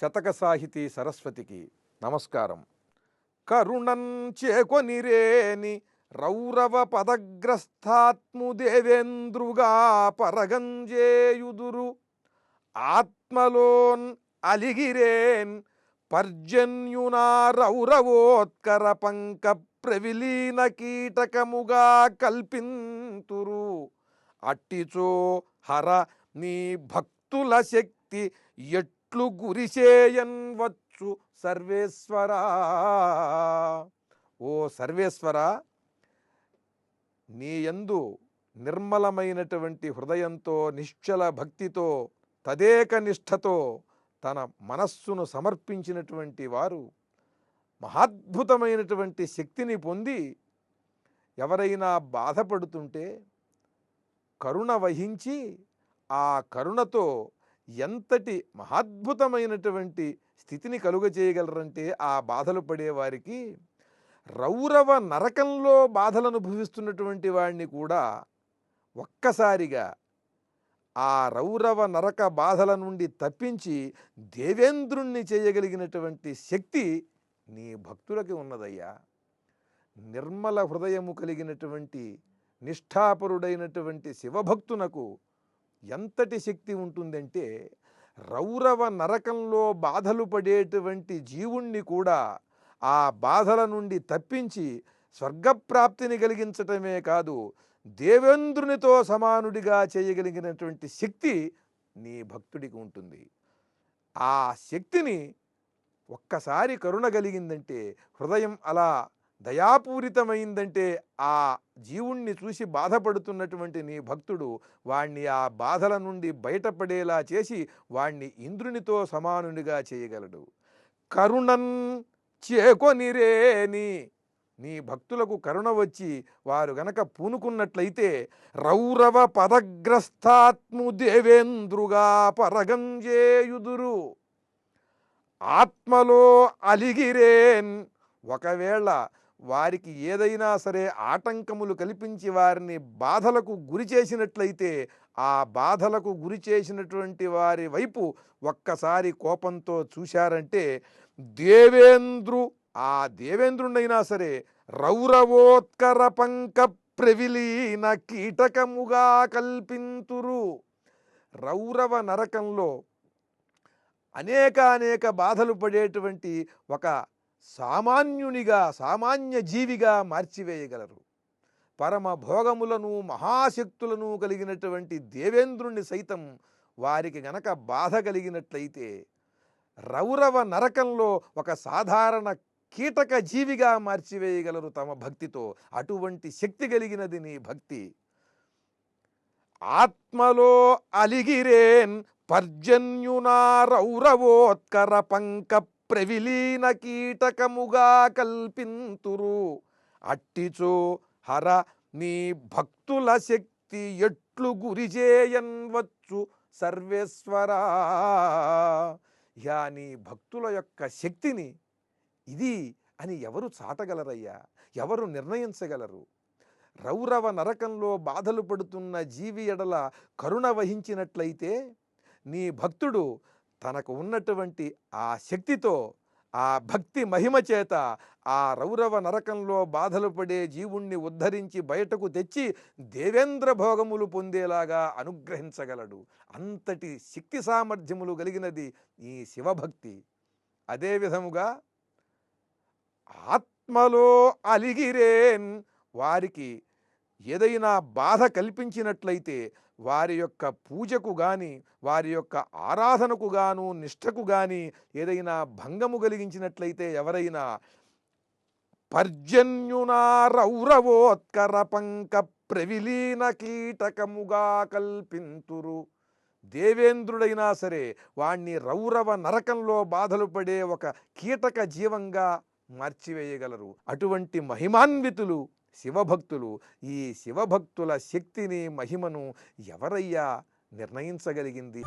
శతక సాహితీ సరస్వతికి నమస్కారం. కరుణం చేకొనిరేని రౌరవ పదగ్రస్థాత్ము దేవేంద్రుగా పరగంజేయుదురు. ఆత్మలోన్ అలిగిరేన్ పర్జన్యునా రౌరవోత్కర పంక ప్రవిలీన కీటకముగా కల్పింతురు. అట్టిచో హర నీ భక్తుల శక్తి ఎట్లు గురిచేయన్వచ్చు సర్వేశ్వరా. ఓ సర్వేశ్వరా, నీ యందు నిర్మలమైనటువంటి హృదయంతో నిశ్చల భక్తితో తదేక నిష్ఠతో తన మనస్సును సమర్పించినటువంటి వారు మహాద్భుతమైనటువంటి శక్తిని పొంది ఎవరైనా బాధపడుతుంటే కరుణ వహించి ఆ కరుణతో ఎంతటి మహాద్భుతమైనటువంటి స్థితిని కలుగజేయగలరంటే ఆ బాధలు పడేవారికి రౌరవ నరకంలో బాధలు అనుభవిస్తున్నటువంటి వాడిని కూడా ఒక్కసారిగా ఆ రౌరవ నరక బాధల నుండి తప్పించి దేవేంద్రుణ్ణి చేయగలిగినటువంటి శక్తి నీ భక్తులకి ఉన్నదయ్యా. నిర్మల హృదయము కలిగినటువంటి నిష్ఠాపరుడైనటువంటి శివభక్తునకు ఎంతటి శక్తి ఉంటుందంటే రౌరవ నరకంలో బాధలు పడేటువంటి జీవుణ్ణి కూడా ఆ బాధల నుండి తప్పించి స్వర్గప్రాప్తిని కలిగించటమే కాదు, దేవేంద్రునితో సమానుడిగా చేయగలిగినటువంటి శక్తి నీ భక్తుడికి ఉంటుంది. ఆ శక్తిని ఒక్కసారి కరుణ కలిగిందంటే, హృదయం అలా దయాపూరితమైందంటే ఆ జీవుణ్ణి చూసి బాధపడుతున్నటువంటి నీ భక్తుడు వాణ్ణి ఆ బాధల నుండి బయటపడేలా చేసి వాణ్ణి ఇంద్రునితో సమానునిగా చేయగలడు. కరుణన్ చేకొనిరేని నీ భక్తులకు కరుణ వచ్చి వారు గనక పూనుకున్నట్లయితే రౌరవ పదగ్రస్థాత్ము దేవేంద్రుగా పరగంజేయుదురు. ఆత్మలో అలిగిరేన్, ఒకవేళ వారికి ఏదైనా సరే ఆటంకములు కల్పించి వారిని బాధలకు గురి చేసినట్లయితే ఆ బాధలకు గురి చేసినటువంటి వారి వైపు ఒక్కసారి కోపంతో చూశారంటే ఆ దేవేంద్రుడైనా సరే రౌరవోత్కర పంక ప్రవిలీన కీటకముగా కల్పింతురు. రౌరవ నరకంలో అనేక బాధలు పడేటువంటి ఒక సామాన్యునిగా సామాన్య జీవిగా మార్చివేయగలరు. పరమ భోగములను మహాశక్తులను కలిగినటువంటి దేవేంద్రుణ్ణి సైతం వారికి గనక బాధ కలిగినట్లయితే రౌరవ నరకంలో ఒక సాధారణ కీటక జీవిగా మార్చివేయగలరు తమ భక్తితో. అటువంటి శక్తి కలిగినది నీ భక్తి. ఆత్మలో అలిగిరేన్ పర్జన్యునా రౌరవోత్కర పంక ప్రవిలీన కీటకముగా కల్పింతురు. అట్టిచో హర నీ భక్తుల శక్తి ఎట్లు గురిచేయన్వచ్చు సర్వేశ్వరా. నీ భక్తుల యొక్క శక్తిని ఇది అని ఎవరు చాటగలరయ్యా, ఎవరు నిర్ణయించగలరు? రౌరవ నరకంలో బాధలు పడుతున్న జీవి ఎడల కరుణ వహించినట్లయితే నీ భక్తుడు తనకు ఉన్నటువంటి ఆ శక్తితో ఆ భక్తి మహిమ చేత ఆ రౌరవ నరకంలో బాధలు పడే జీవుణ్ణి ఉద్ధరించి బయటకు తెచ్చి దేవేంద్ర భోగములు పొందేలాగా అనుగ్రహించగలడు. అంతటి శక్తి సామర్థ్యములు కలిగినది ఈ శివభక్తి. అదే విధముగా ఆత్మలో అలిగిరేన్, వారికి ఏదైనా బాధ కల్పించినట్లయితే వారి యొక్క పూజకు గాని వారి యొక్క ఆరాధనకు గాను నిష్ఠకు గాని ఏదైనా భంగము కలిగించినట్లయితే ఎవరైనా పర్జన్యునా రౌరవోత్కర పంక ప్రవిలీన కీటకముగా కల్పింతురు. దేవేంద్రుడైనా సరే వాణ్ణి రౌరవ నరకంలో బాధలు పడే ఒక కీటక జీవంగా మార్చివేయగలరు. అటువంటి మహిమాన్వితులు శివభక్తులు. ఈ శివభక్తుల శక్తిని మహిమను ఎవరయ్యా నిర్ణయించగలిగింది?